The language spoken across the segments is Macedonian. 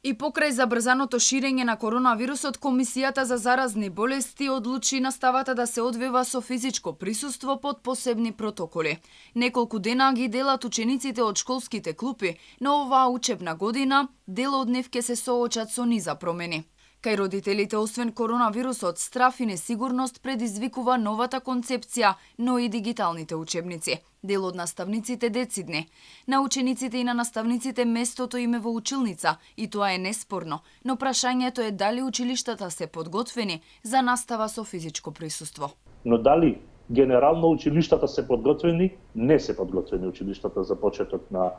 И покрај забрзаното ширење на коронавирусот, Комисијата за заразни болести одлучи наставата да се одвива со физичко присуство под посебни протоколи. Неколку дена ги делат учениците од школските клупи, но оваа учебна година дел од нив ќе се соочат со низа промени. Кај родителите, освен коронавирусот, страф и несигурност предизвикува новата концепција, но и дигиталните учебници. Дел од наставниците децидни. На учениците и на наставниците местото им е во училница, и тоа е неспорно, но прашањето е дали училиштата се подготвени за настава со физичко присуство. Но дали генерално училиштата се подготвени? Не се подготвени училиштата за почеток на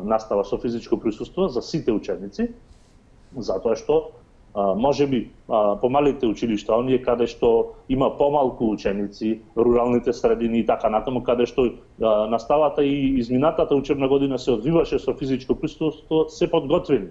настава со физичко присуство за сите ученици, затоа што можеби помалите училишта, оние каде што има помалку ученици, руралните средини и така натаму, каде што наставата и изминатата учебна година се одвиваше со физичко присуство, се подготвени.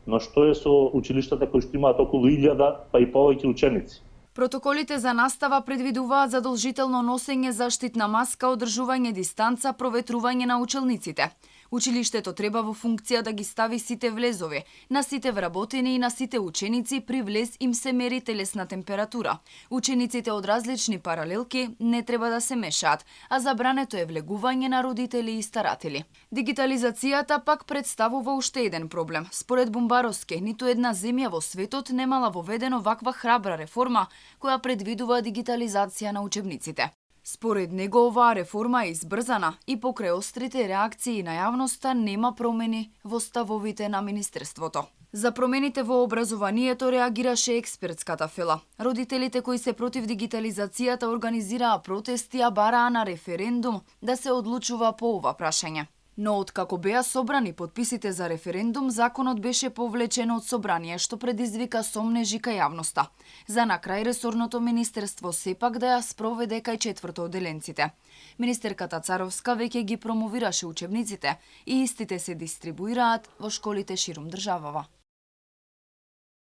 Но што е со училиштата кои што имаат околу 1000 па и повеќе ученици? Протоколите за настава предвидуваат задолжително носење заштитна маска, одржување дистанца, проветрување на училниците. Училиштето треба во функција да ги стави сите влезови, на сите вработени и на сите ученици при влез им се мери телесна температура. Учениците од различни паралелки не треба да се мешаат, а забрането е влегување на родители и старатели. Дигитализацијата пак представува уште еден проблем. Според Бумбаровски, ниту една земја во светот немала воведено ваква храбра реформа која предвидува дигитализација на учебниците. Според него, оваа реформа е избрзана и покрај острите реакции на јавноста нема промени во ставовите на Министерството. За промените во образованието реагираше експертската фела. Родителите кои се против дигитализацијата организираа протести, а бараа на референдум да се одлучува по ова прашање. Но откако беа собрани подписите за референдум, законот беше повлечен од собрание, што предизвика сомнежи кај јавноста. За на крај ресорното министерство сепак да ја спроведе кај четвртооделенците. Министерката Царовска веќе ги промовираше учебниците и истите се дистрибуираат во школите ширум државава.